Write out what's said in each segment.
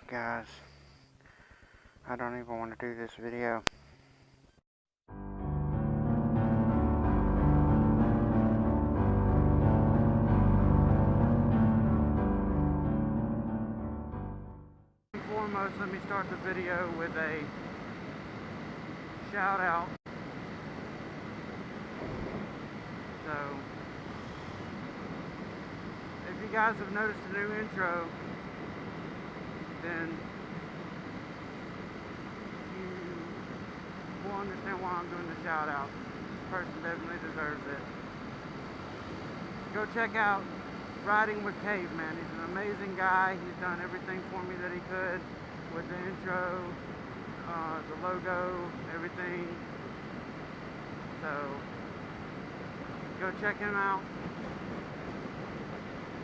guys, I don't even want to do this video. Foremost, let me start the video with a shout out. So, if you guys have noticed the new intro, then you will understand why I'm doing the shout out. This person definitely deserves it. Go check out Riding with Caveman. He's an amazing guy. He's done everything for me that he could with the intro, the logo, everything. So go check him out.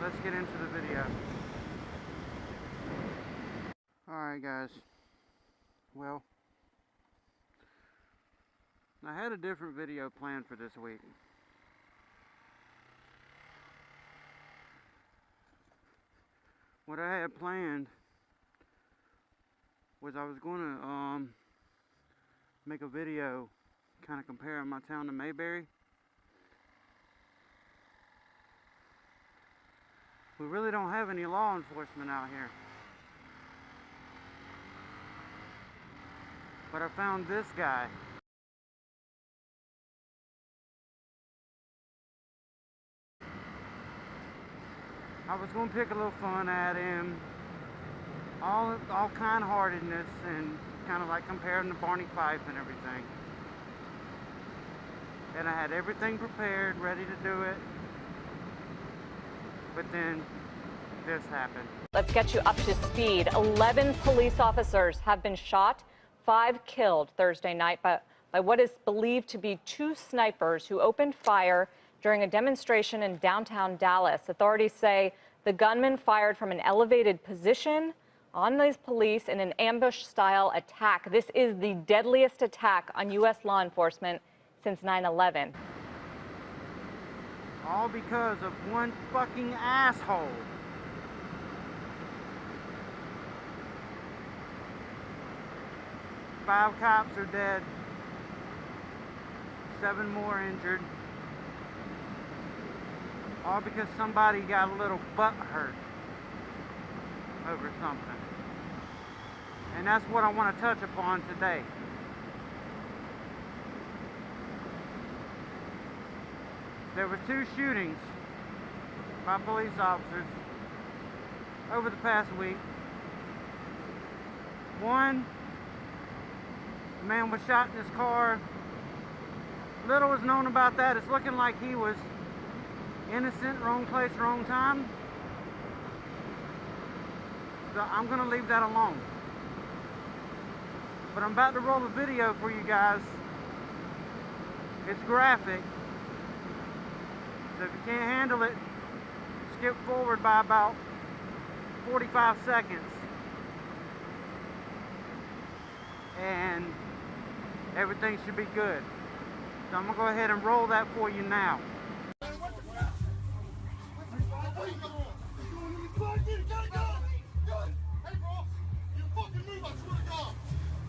Let's get into the video. Alright guys, well, I had a different video planned for this week. What I had planned was I was going to make a video kind of comparing my town to Mayberry. We really don't have any law enforcement out here. But I found this guy. I was going to pick a little fun at him. All kind-heartedness and kind of like comparing to Barney Fife and everything. And I had everything prepared, ready to do it. But then this happened. Let's get you up to speed. 11 police officers have been shot, 5 killed Thursday night by what is believed to be 2 snipers who opened fire during a demonstration in downtown Dallas. Authorities say the gunman fired from an elevated position on these police in an ambush-style attack. This is the deadliest attack on U.S. law enforcement since 9/11. All because of one fucking asshole. Five cops are dead. 7 more injured. All because somebody got a little butt hurt over something. And that's what I want to touch upon today. There were 2 shootings by police officers over the past week. One, the man was shot in his car. Little was known about that. It's looking like he was innocent, wrong place, wrong time. So I'm going to leave that alone. But I'm about to roll a video for you guys. It's graphic. So if you can't handle it, skip forward by about 45 seconds. And everything should be good. So I'm going to go ahead and roll that for you now.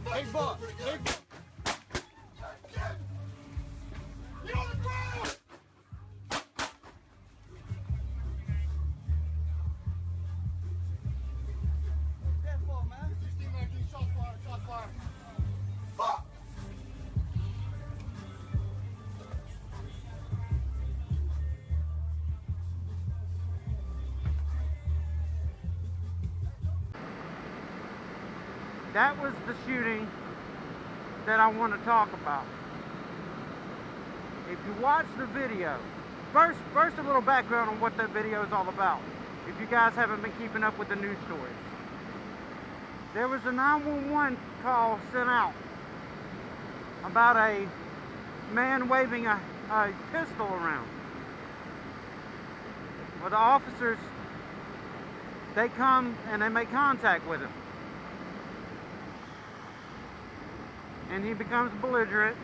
Hey, boss. Hey, boss. Get on the ground! Careful, man. 16 man getting shots fired, shots fired. Fuck! That was the shooting that I want to talk about. If you watch the video, first a little background on what that video is all about. If you guys haven't been keeping up with the news stories. There was a 911 call sent out about a man waving a pistol around. Well, the officers, they come and they make contact with him. And he becomes belligerent,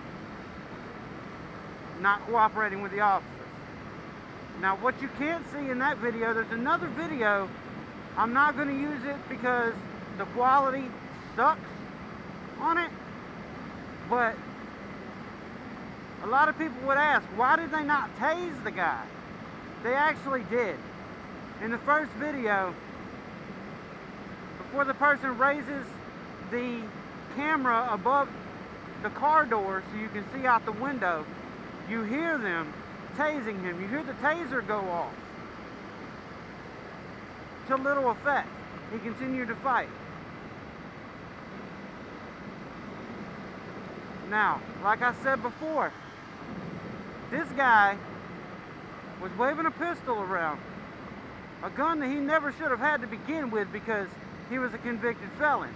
not cooperating with the officers. Now, what you can't see in that video, there's another video. I'm not going to use it because the quality sucks on it, but a lot of people would ask, why did they not tase the guy? They actually did. In the first video, before the person raises the camera above the car door so you can see out the window, you hear them tasing him. You hear the taser go off. To little effect. He continued to fight. Now, like I said before, this guy was waving a pistol around. A gun that he never should have had to begin with because he was a convicted felon.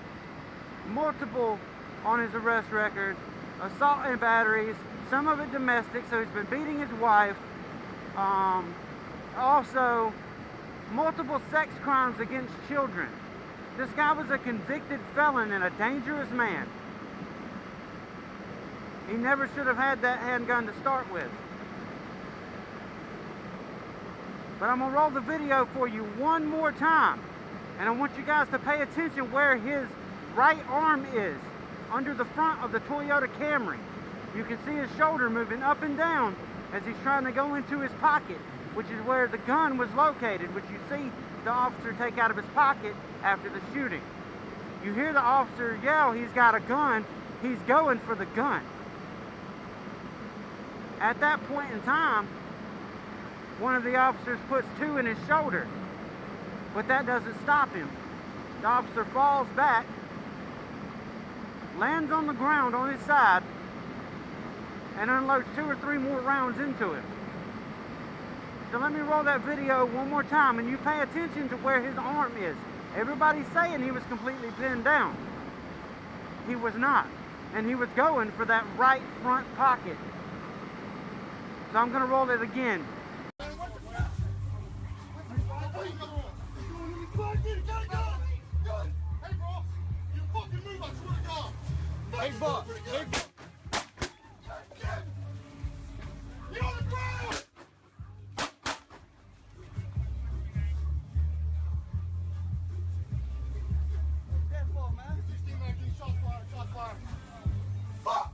Multiple on his arrest record, assault and batteries, some of it domestic, so he's been beating his wife. Also, multiple sex crimes against children. This guy was a convicted felon and a dangerous man. He never should have had that handgun to start with. But I'm going to roll the video for you one more time. And I want you guys to pay attention where his right arm is, under the front of the Toyota Camry. You can see his shoulder moving up and down as he's trying to go into his pocket, which is where the gun was located, which you see the officer take out of his pocket after the shooting. You hear the officer yell, he's got a gun, he's going for the gun. At that point in time, one of the officers puts two in his shoulder, but that doesn't stop him. The officer falls back, lands on the ground on his side, and unloads 2 or 3 more rounds into him. So let me roll that video one more time, and you pay attention to where his arm is. Everybody's saying he was completely pinned down. He was not, and he was going for that right front pocket. So I'm going to roll it again. Hey, boss. Hey, boss. Get on the ground! Dead fall, man. 16 man, getting shots fired, shots fired. Fuck!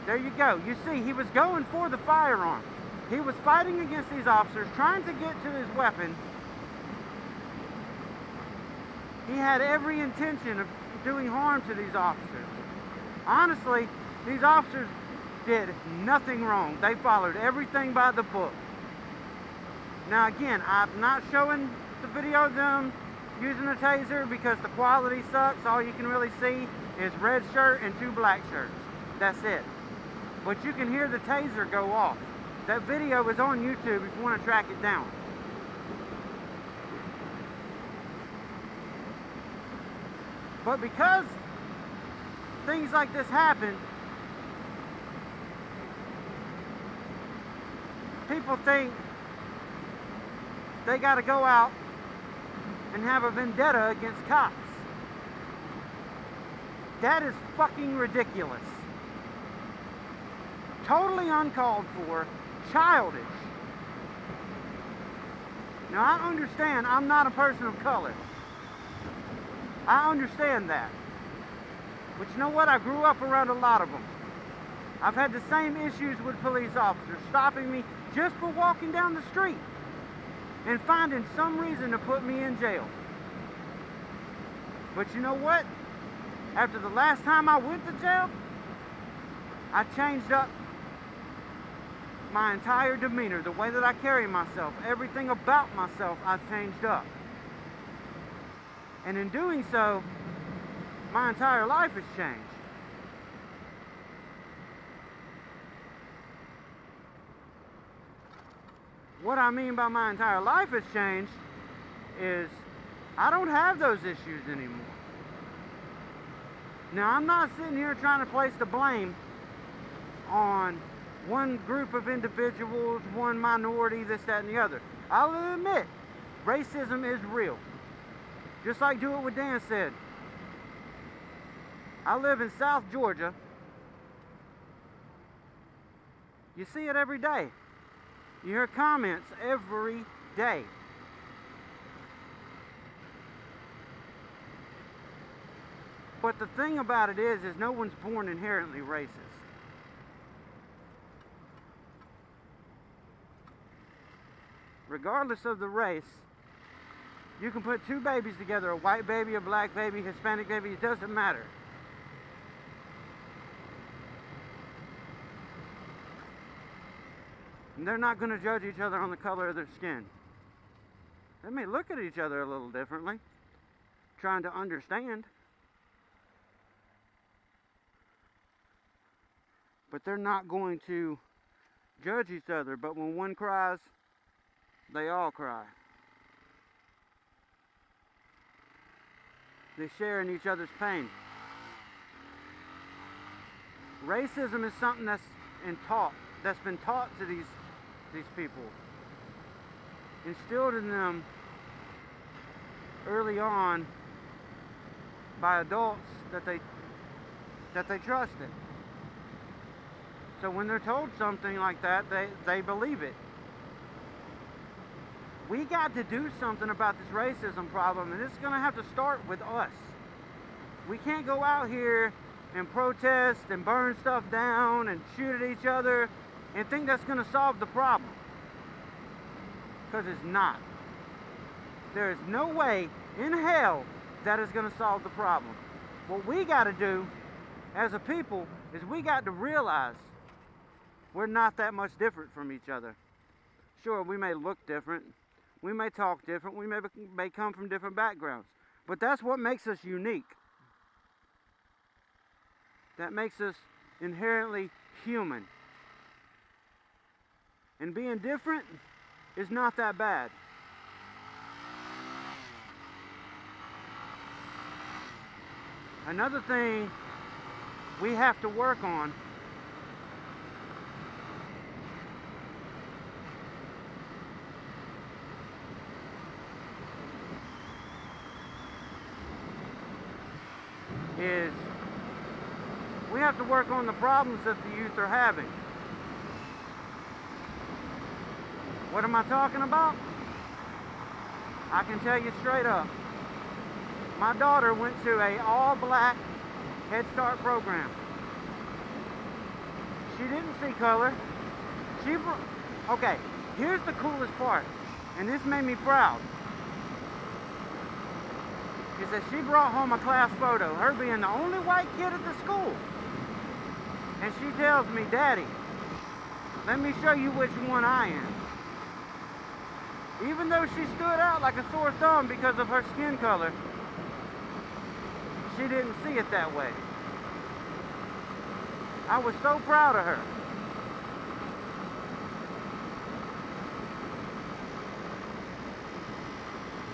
There you go. You see, he was going for the firearm. He was fighting against these officers, trying to get to his weapon. He had every intention of doing harm to these officers. Honestly, these officers did nothing wrong. They followed everything by the book. Now again, I'm not showing the video of them using a taser because the quality sucks. All you can really see is red shirt and 2 black shirts. That's it. But you can hear the taser go off. That video is on YouTube if you want to track it down. But because things like this happen, people think they got to go out and have a vendetta against cops. That is fucking ridiculous. Totally uncalled for, childish. Now I understand I'm not a person of color. I understand that. But you know what? I grew up around a lot of them. I've had the same issues with police officers stopping me just for walking down the street and finding some reason to put me in jail. But you know what? After the last time I went to jail, I changed up my entire demeanor, the way that I carry myself, everything about myself, I've changed up. And in doing so, my entire life has changed. What I mean by my entire life has changed is I don't have those issues anymore. Now, I'm not sitting here trying to place the blame on one group of individuals, one minority, this, that, and the other. I'll admit, racism is real. Just like Do It With Dan said. I live in South Georgia, You see it every day. You hear comments every day. But the thing about it is no one's born inherently racist. Regardless of the race, you can put two babies together, a white baby, a black baby, Hispanic baby, it doesn't matter. And they're not going to judge each other on the color of their skin. They may look at each other a little differently, trying to understand. But they're not going to judge each other. But when one cries, they all cry. They share in each other's pain. Racism is something that's been taught to these people, instilled in them early on by adults that they trusted. So when they're told something like that, they believe it. We got to do something about this racism problem, and it's going to have to start with us. We can't go out here and protest and burn stuff down and shoot at each other and think that's going to solve the problem. Because it's not. There is no way in hell that is going to solve the problem. What we got to do as a people is we got to realize we're not that much different from each other. Sure, we may look different. We may talk different. We may come from different backgrounds. But that's what makes us unique. That makes us inherently human. And being different is not that bad. Another thing we have to work on is we have to work on the problems that the youth are having. What am I talking about? I can tell you straight up. My daughter went to an all-black Head Start program. She didn't see color. Okay, here's the coolest part, and this made me proud, is that she brought home a class photo, her being the only white kid at the school. And she tells me, "Daddy, let me show you which one I am." Even though she stood out like a sore thumb because of her skin color, she didn't see it that way. I was so proud of her.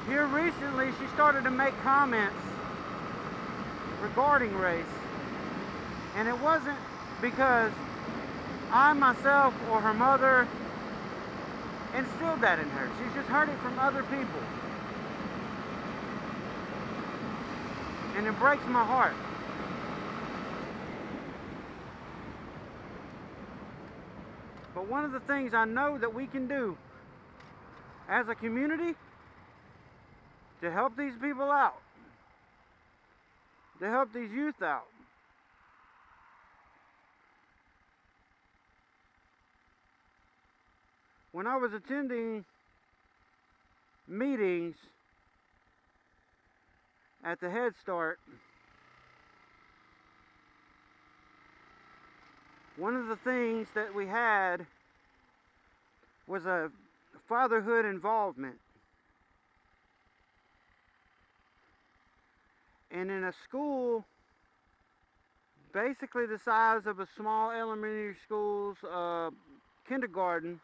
Here recently, she started to make comments regarding race, and it wasn't because I myself or her mother instilled that in her. She's just heard it from other people. And it breaks my heart. But one of the things I know that we can do as a community to help these people out, to help these youth out, when I was attending meetings at the Head Start, one of the things that we had was a fatherhood involvement. And in a school basically the size of a small elementary school's kindergarten,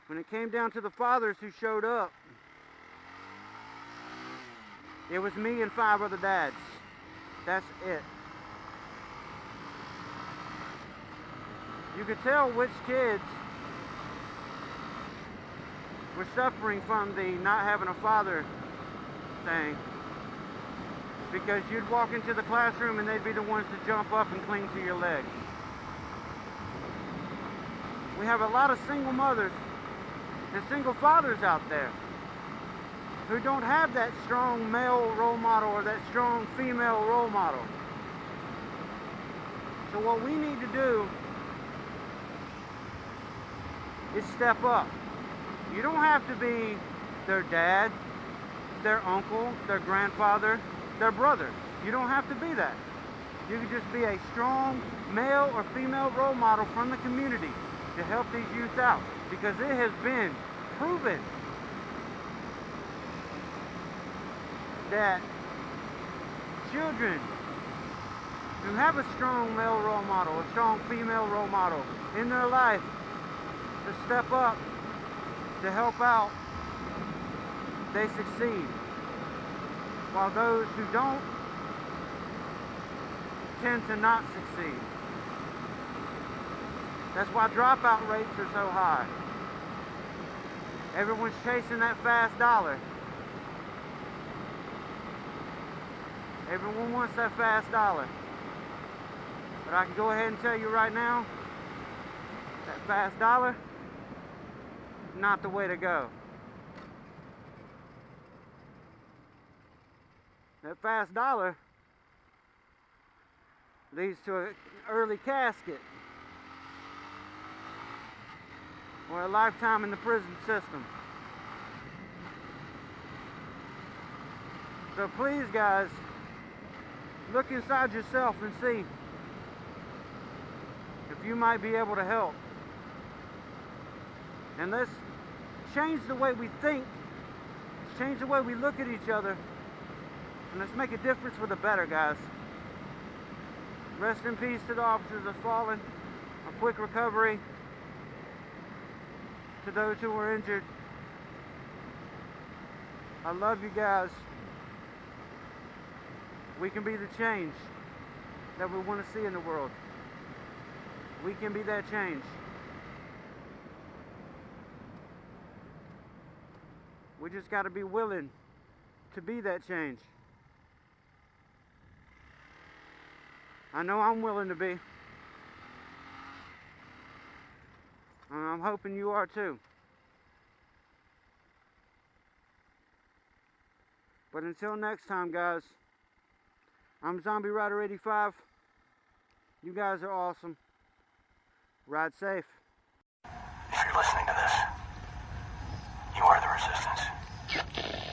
when it came down to the fathers who showed up, it was me and 5 other dads. That's it. You could tell which kids were suffering from the not having a father thing, because you'd walk into the classroom and they'd be the ones to jump up and cling to your leg. We have a lot of single mothers and single fathers out there who don't have that strong male role model or that strong female role model. So what we need to do is step up. You don't have to be their dad, their uncle, their grandfather, their brother. You don't have to be that. You can just be a strong male or female role model from the community to help these youth out, because it has been proven that children who have a strong male role model, a strong female role model in their life to step up, to help out, they succeed. While those who don't tend to not succeed. That's why dropout rates are so high. Everyone's chasing that fast dollar. Everyone wants that fast dollar. But I can go ahead and tell you right now, that fast dollar is not the way to go. That fast dollar leads to an early casket or a lifetime in the prison system. So please, guys, look inside yourself and see if you might be able to help. And let's change the way we think, let's change the way we look at each other, and let's make a difference for the better, guys. Rest in peace to the officers that fallen. A quick recovery to those who were injured. I love you guys. We can be the change that we want to see in the world. We can be that change. We just got to be willing to be that change. I know I'm willing to be. And I'm hoping you are too. But until next time, guys, I'm Zombie Rider 85. You guys are awesome. Ride safe. If you're listening to this, you are the resistance.